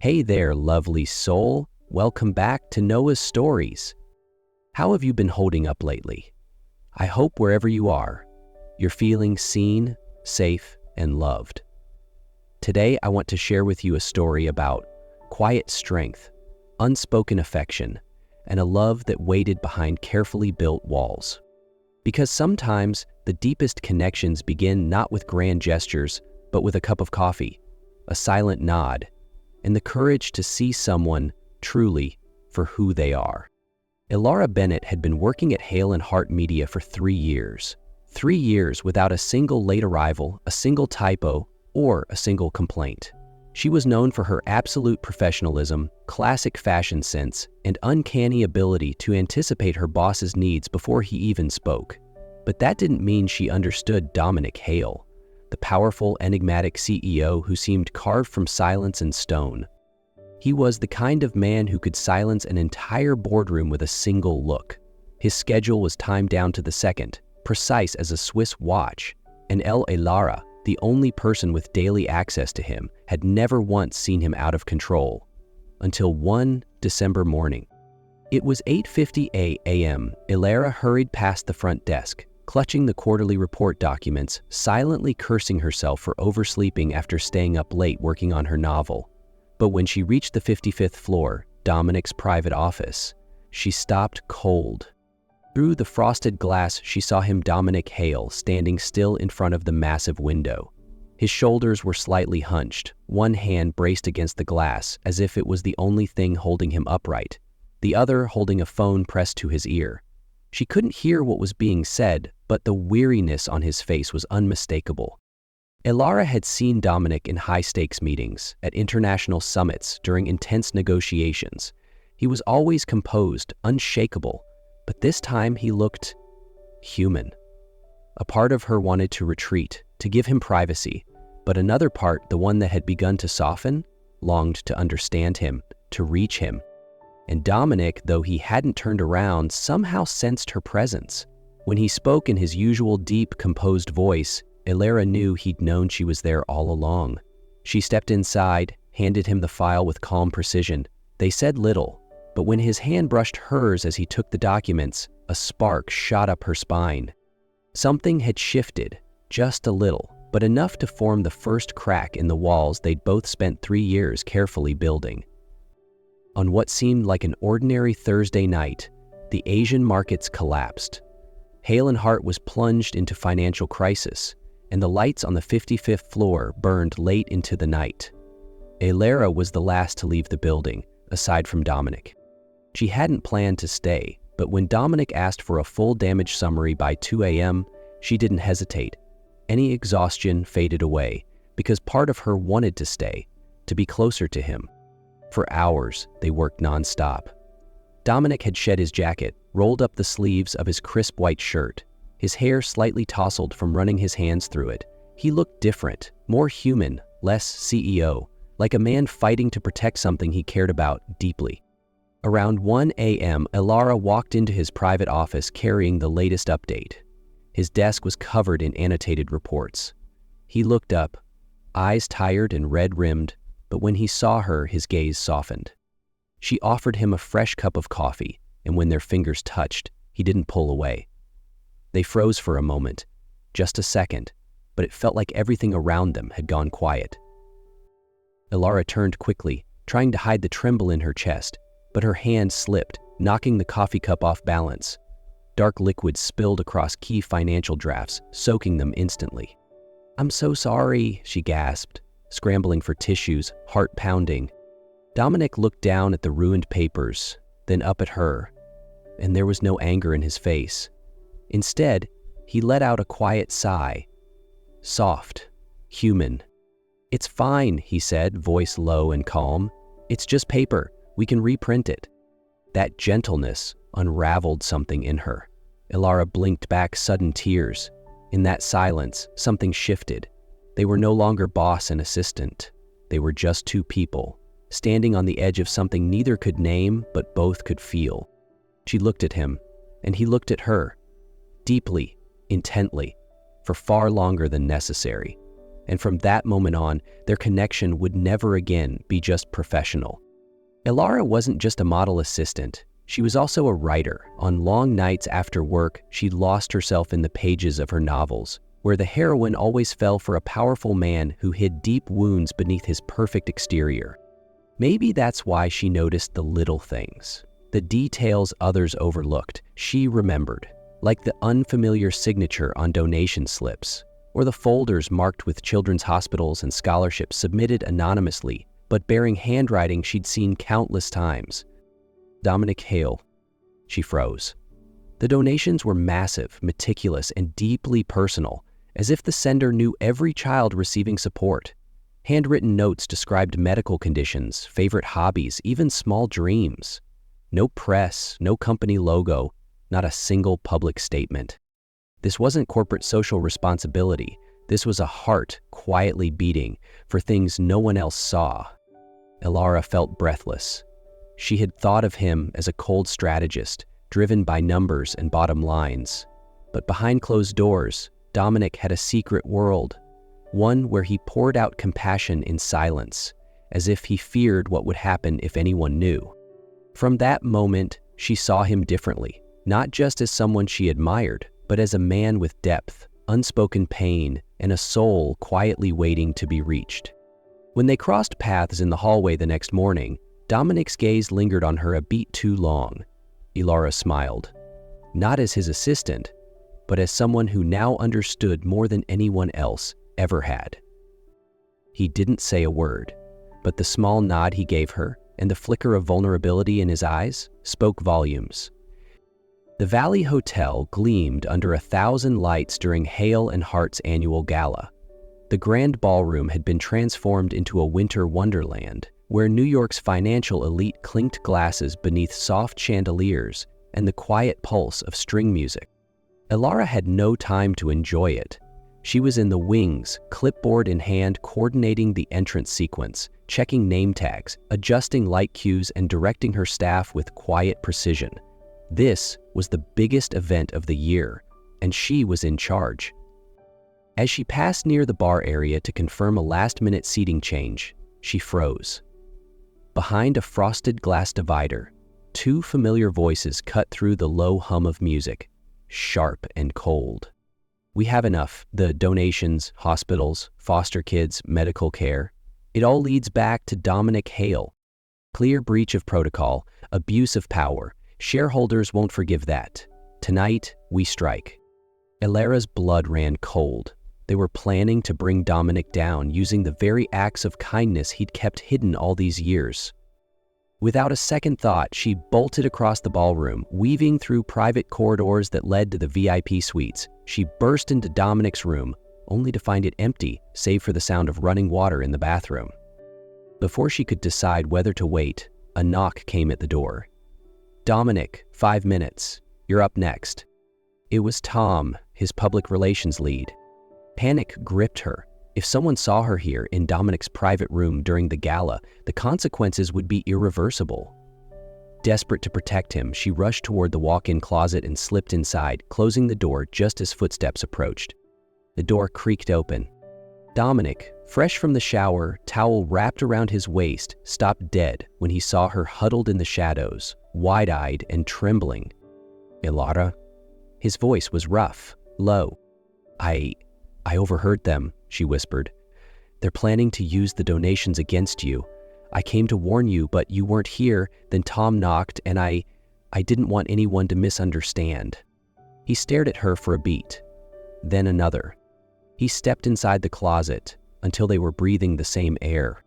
Hey there, lovely soul. Welcome back to Noah's Stories. How have you been holding up lately? I hope wherever you are, you're feeling seen, safe, and loved. Today, I want to share with you a story about quiet strength, unspoken affection, and a love that waited behind carefully built walls. Because sometimes the deepest connections begin not with grand gestures, but with a cup of coffee, a silent nod, and the courage to see someone truly for who they are. Elara Bennett had been working at Hale and Hart Media for 3 years. 3 years without a single late arrival, a single typo, or a single complaint. She was known for her absolute professionalism, classic fashion sense, and uncanny ability to anticipate her boss's needs before he even spoke. But that didn't mean she understood Dominic Hale, the powerful, enigmatic CEO who seemed carved from silence and stone. He was the kind of man who could silence an entire boardroom with a single look. His schedule was timed down to the second, precise as a Swiss watch, and Elara, the only person with daily access to him, had never once seen him out of control. Until one December morning. It was 8:50 a.m. Elara hurried past the front desk, clutching the quarterly report documents, silently cursing herself for oversleeping after staying up late working on her novel. But when she reached the 55th floor, Dominic's private office, she stopped cold. Through the frosted glass, she saw him, Dominic Hale, standing still in front of the massive window. His shoulders were slightly hunched, one hand braced against the glass as if it was the only thing holding him upright, the other holding a phone pressed to his ear. She couldn't hear what was being said, but the weariness on his face was unmistakable. Elara had seen Dominic in high-stakes meetings, at international summits, during intense negotiations. He was always composed, unshakable, but this time he looked human. A part of her wanted to retreat, to give him privacy, but another part, the one that had begun to soften, longed to understand him, to reach him. And Dominic, though he hadn't turned around, somehow sensed her presence. When he spoke in his usual deep, composed voice, Elara knew he'd known she was there all along. She stepped inside, handed him the file with calm precision. They said little, but when his hand brushed hers as he took the documents, a spark shot up her spine. Something had shifted, just a little, but enough to form the first crack in the walls they'd both spent 3 years carefully building. On what seemed like an ordinary Thursday night, the Asian markets collapsed. Hale and Hart was plunged into financial crisis, and the lights on the 55th floor burned late into the night. Elara was the last to leave the building, aside from Dominic. She hadn't planned to stay, but when Dominic asked for a full damage summary by 2 a.m., she didn't hesitate. Any exhaustion faded away, because part of her wanted to stay, to be closer to him. For hours, they worked nonstop. Dominic had shed his jacket, rolled up the sleeves of his crisp white shirt, his hair slightly tousled from running his hands through it. He looked different, more human, less CEO, like a man fighting to protect something he cared about deeply. Around 1 a.m., Elara walked into his private office carrying the latest update. His desk was covered in annotated reports. He looked up, eyes tired and red-rimmed, but when he saw her, his gaze softened. She offered him a fresh cup of coffee, and when their fingers touched, he didn't pull away. They froze for a moment, just a second, but it felt like everything around them had gone quiet. Elara turned quickly, trying to hide the tremble in her chest, but her hand slipped, knocking the coffee cup off balance. Dark liquid spilled across key financial drafts, soaking them instantly. "I'm so sorry," she gasped, scrambling for tissues, heart pounding. Dominic looked down at the ruined papers, then up at her, and there was no anger in his face. Instead, he let out a quiet sigh. Soft, human. "It's fine," he said, voice low and calm. "It's just paper. We can reprint it." That gentleness unraveled something in her. Elara blinked back sudden tears. In that silence, something shifted. They were no longer boss and assistant. They were just two people, standing on the edge of something neither could name but both could feel. She looked at him, and he looked at her, deeply, intently, for far longer than necessary. and from that moment on, their connection would never again be just professional. Elara wasn't just a model assistant. She was also a writer. On long nights after work, she lost herself in the pages of her novels, where the heroine always fell for a powerful man who hid deep wounds beneath his perfect exterior. Maybe that's why she noticed the little things. The details others overlooked, she remembered, like the unfamiliar signature on donation slips, or the folders marked with children's hospitals and scholarships submitted anonymously, but bearing handwriting she'd seen countless times. Dominic Hale. She froze. The donations were massive, meticulous, and deeply personal, as if the sender knew every child receiving support. Handwritten notes described medical conditions, favorite hobbies, even small dreams. No press, no company logo, not a single public statement. This wasn't corporate social responsibility. This was a heart quietly beating for things no one else saw. Elara felt breathless. She had thought of him as a cold strategist, driven by numbers and bottom lines. But behind closed doors, Dominic had a secret world, one where he poured out compassion in silence, as if he feared what would happen if anyone knew. From that moment, she saw him differently, not just as someone she admired, but as a man with depth, unspoken pain, and a soul quietly waiting to be reached. When they crossed paths in the hallway the next morning, Dominic's gaze lingered on her a beat too long. Elara smiled, not as his assistant, but as someone who now understood more than anyone else ever had. He didn't say a word, but the small nod he gave her and the flicker of vulnerability in his eyes spoke volumes. The Valley Hotel gleamed under 1,000 lights during Hale and Hart's annual gala. The grand ballroom had been transformed into a winter wonderland, where New York's financial elite clinked glasses beneath soft chandeliers and the quiet pulse of string music. Elara had no time to enjoy it. She was in the wings, clipboard in hand, coordinating the entrance sequence, checking name tags, adjusting light cues, and directing her staff with quiet precision. This was the biggest event of the year, and she was in charge. As she passed near the bar area to confirm a last-minute seating change, she froze. Behind a frosted glass divider, two familiar voices cut through the low hum of music, sharp and cold. We have enough. The donations, hospitals, foster kids, medical care. It all leads back to Dominic Hale. Clear breach of protocol, abuse of power. Shareholders won't forgive that. Tonight, we strike. Elara's blood ran cold. They were planning to bring Dominic down using the very acts of kindness he'd kept hidden all these years. Without a second thought, she bolted across the ballroom, weaving through private corridors that led to the VIP suites. She burst into Dominic's room, only to find it empty, save for the sound of running water in the bathroom. Before she could decide whether to wait, a knock came at the door. "Dominic, 5 minutes. You're up next." It was Tom, his public relations lead. Panic gripped her. If someone saw her here in Dominic's private room during the gala, the consequences would be irreversible. Desperate to protect him, she rushed toward the walk-in closet and slipped inside, closing the door just as footsteps approached. The door creaked open. Dominic, fresh from the shower, towel wrapped around his waist, stopped dead when he saw her huddled in the shadows, wide-eyed and trembling. "Elara?" His voice was rough, low. I overheard them," she whispered. "They're planning to use the donations against you. I came to warn you, but you weren't here. Then Tom knocked, and I didn't want anyone to misunderstand." He stared at her for a beat, then another. He stepped inside the closet until they were breathing the same air.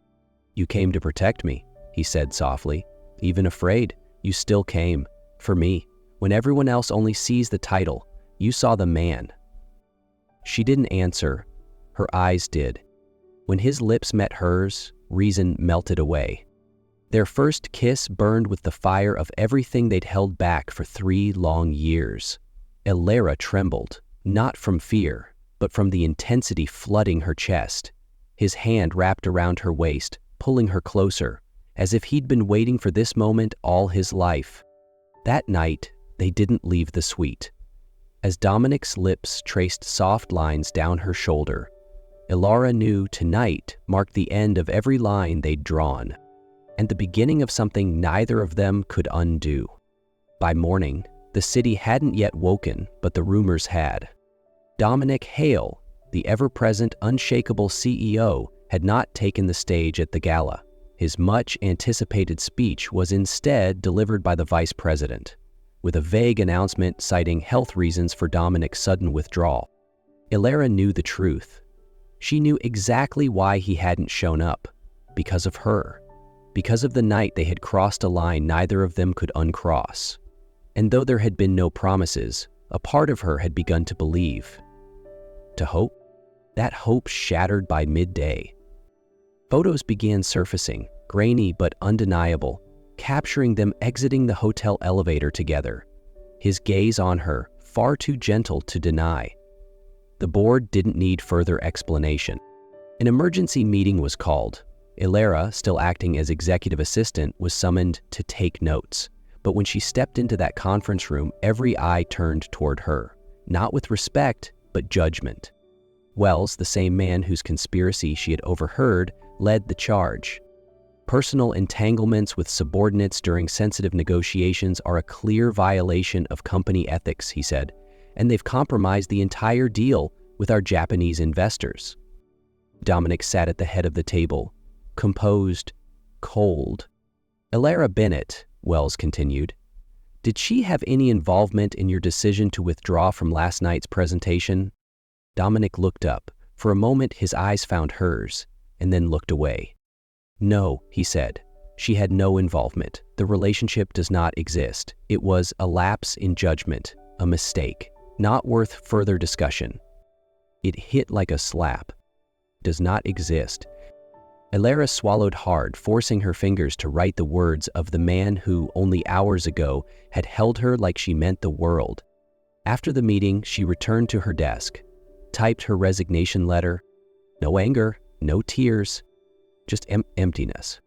"You came to protect me," he said softly. "Even afraid, you still came. For me. When everyone else only sees the title, you saw the man." She didn't answer. Her eyes did. When his lips met hers, reason melted away. Their first kiss burned with the fire of everything they'd held back for 3 long years. Elara trembled, not from fear, but from the intensity flooding her chest. His hand wrapped around her waist, pulling her closer, as if he'd been waiting for this moment all his life. That night, they didn't leave the suite. As Dominic's lips traced soft lines down her shoulder, Elara knew tonight marked the end of every line they'd drawn, and the beginning of something neither of them could undo. By morning, the city hadn't yet woken, but the rumors had. Dominic Hale, the ever-present, unshakable CEO, had not taken the stage at the gala. His much-anticipated speech was instead delivered by the vice president, with a vague announcement citing health reasons for Dominic's sudden withdrawal. Elara knew the truth. She knew exactly why he hadn't shown up. Because of her. Because of the night they had crossed a line neither of them could uncross. And though there had been no promises, a part of her had begun to believe. To hope? That hope shattered by midday. Photos began surfacing, grainy but undeniable, capturing them exiting the hotel elevator together. His gaze on her, far too gentle to deny. The board didn't need further explanation. An emergency meeting was called. Elara, still acting as executive assistant, was summoned to take notes. But when she stepped into that conference room, every eye turned toward her, not with respect, but judgment. Wells, the same man whose conspiracy she had overheard, led the charge. Personal entanglements with subordinates during sensitive negotiations are a clear violation of company ethics, he said, and they've compromised the entire deal with our Japanese investors. Dominic sat at the head of the table, composed, cold. Elara Bennett, Wells continued, did she have any involvement in your decision to withdraw from last night's presentation? Dominic looked up. For a moment, his eyes found hers, and then looked away. No, he said. She had no involvement. The relationship does not exist. It was a lapse in judgment, a mistake, not worth further discussion. It hit like a slap. Does not exist. Elara swallowed hard, forcing her fingers to write the words of the man who, only hours ago, had held her like she meant the world. After the meeting, she returned to her desk, typed her resignation letter. No anger, no tears, just emptiness.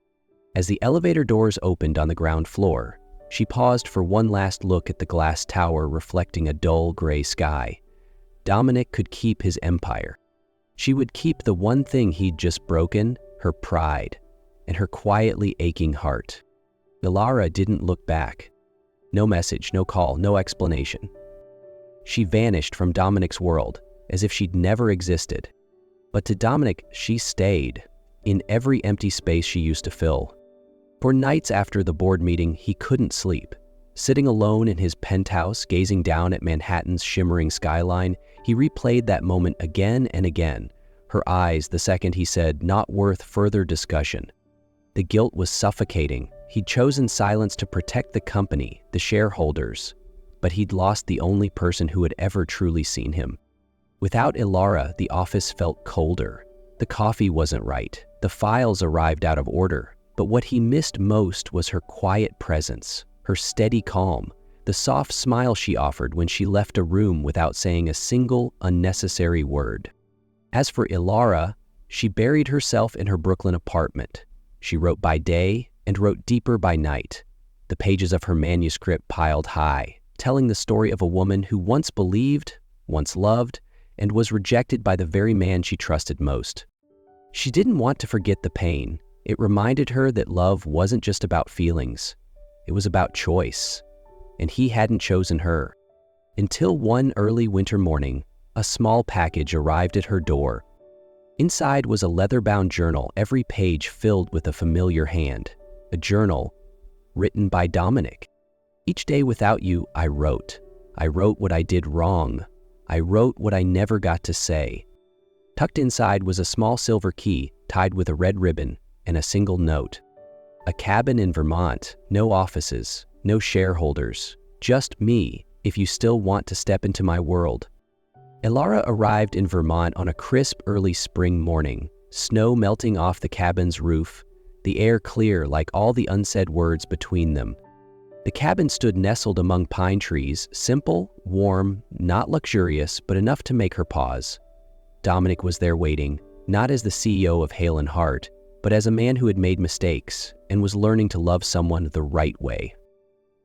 As the elevator doors opened on the ground floor, she paused for one last look at the glass tower reflecting a dull gray sky. Dominic could keep his empire. She would keep the one thing he'd just broken, her pride, and her quietly aching heart. Elara didn't look back. No message, no call, no explanation. She vanished from Dominic's world, as if she'd never existed. But to Dominic, she stayed, in every empty space she used to fill. For nights after the board meeting, he couldn't sleep. Sitting alone in his penthouse, gazing down at Manhattan's shimmering skyline, he replayed that moment again and again. Her eyes, the second he said, not worth further discussion. The guilt was suffocating. He'd chosen silence to protect the company, the shareholders, but he'd lost the only person who had ever truly seen him. Without Elara, the office felt colder. The coffee wasn't right. The files arrived out of order. But what he missed most was her quiet presence, her steady calm, the soft smile she offered when she left a room without saying a single unnecessary word. As for Elara, she buried herself in her Brooklyn apartment. She wrote by day and wrote deeper by night. The pages of her manuscript piled high, telling the story of a woman who once believed, once loved, and was rejected by the very man she trusted most. She didn't want to forget the pain. It reminded her that love wasn't just about feelings. It was about choice. And he hadn't chosen her. Until one early winter morning, a small package arrived at her door. Inside was a leather-bound journal, every page filled with a familiar hand. A journal written by Dominic. Each day without you, I wrote. I wrote what I did wrong. I wrote what I never got to say. Tucked inside was a small silver key tied with a red ribbon and a single note. A cabin in Vermont, no offices, no shareholders, just me, if you still want to step into my world. Elara arrived in Vermont on a crisp early spring morning, snow melting off the cabin's roof, the air clear like all the unsaid words between them. The cabin stood nestled among pine trees, simple, warm, not luxurious, but enough to make her pause. Dominic was there waiting, not as the CEO of Hale & Hart, but as a man who had made mistakes and was learning to love someone the right way.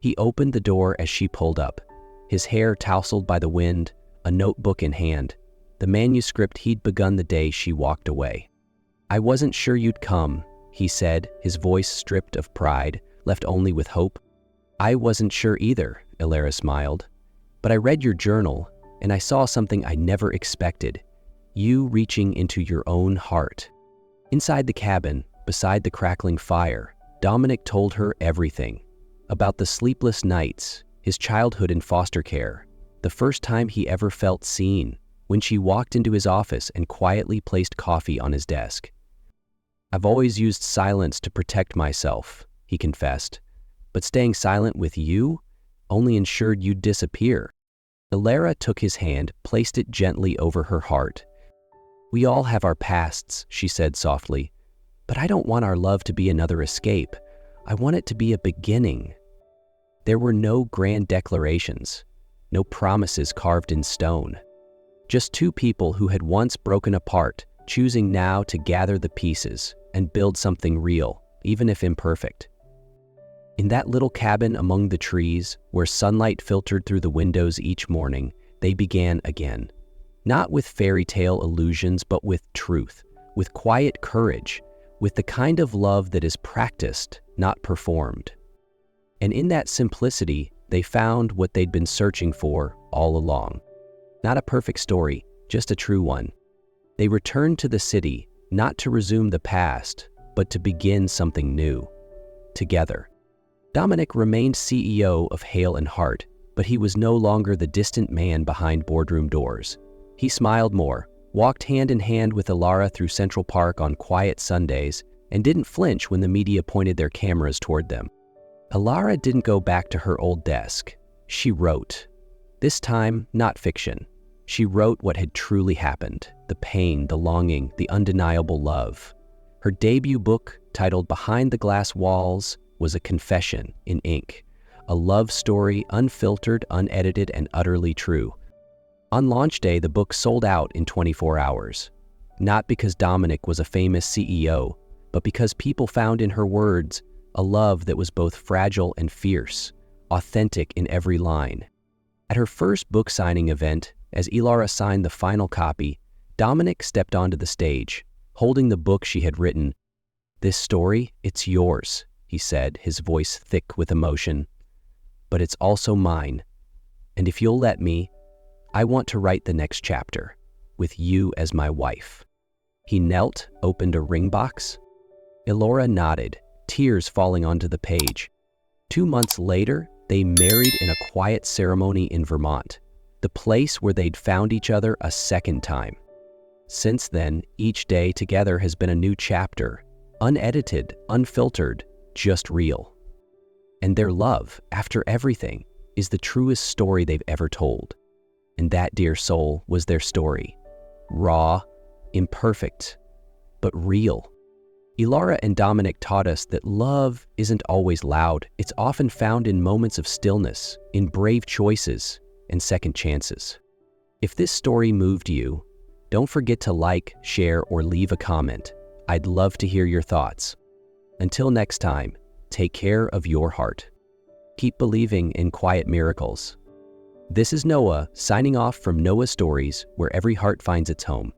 He opened the door as she pulled up, his hair tousled by the wind, a notebook in hand. the manuscript he'd begun the day she walked away. "I wasn't sure you'd come," he said, his voice stripped of pride, left only with hope. "I wasn't sure either," Elara smiled. "But I read your journal, and I saw something I never expected. You reaching into your own heart." Inside the cabin, beside the crackling fire, Dominic told her everything. About the sleepless nights, his childhood in foster care, the first time he ever felt seen, when she walked into his office and quietly placed coffee on his desk. "I've always used silence to protect myself," he confessed, "but staying silent with you only ensured you'd disappear." Elara took his hand, placed it gently over her heart. "We all have our pasts," she said softly, "but I don't want our love to be another escape. I want it to be a beginning." There were no grand declarations, no promises carved in stone. Just two people who had once broken apart, choosing now to gather the pieces and build something real, even if imperfect. In that little cabin among the trees, where sunlight filtered through the windows each morning, they began again. Not with fairy tale illusions, but with truth, with quiet courage, with the kind of love that is practiced, not performed. And in that simplicity, they found what they'd been searching for all along. Not a perfect story, just a true one. They returned to the city, not to resume the past, but to begin something new, together. Dominic remained CEO of Hale and Hart, but he was no longer the distant man behind boardroom doors. He smiled more, walked hand in hand with Elara through Central Park on quiet Sundays, and didn't flinch when the media pointed their cameras toward them. Elara didn't go back to her old desk. She wrote. This time, not fiction. She wrote what had truly happened, the pain, the longing, the undeniable love. Her debut book, titled Behind the Glass Walls, was a confession in ink, a love story unfiltered, unedited, and utterly true. On launch day, the book sold out in 24 hours. Not because Dominic was a famous CEO, but because people found in her words a love that was both fragile and fierce, authentic in every line. At her first book signing event, as Elara signed the final copy, Dominic stepped onto the stage, holding the book she had written. "This story, it's yours," he said, his voice thick with emotion. "But it's also mine. And if you'll let me, I want to write the next chapter, with you as my wife." He knelt, opened a ring box. Elara nodded, tears falling onto the page. 2 months later, they married in a quiet ceremony in Vermont, the place where they'd found each other a second time. Since then, each day together has been a new chapter, unedited, unfiltered, just real. And their love, after everything, is the truest story they've ever told. And that, dear soul, was their story. Raw, imperfect, but real. Elara and Dominic taught us that love isn't always loud. It's often found in moments of stillness, in brave choices, and second chances. If this story moved you, don't forget to like, share, or leave a comment. I'd love to hear your thoughts. Until next time, take care of your heart. Keep believing in quiet miracles. This is Noah, signing off from Noah Stories, where every heart finds its home.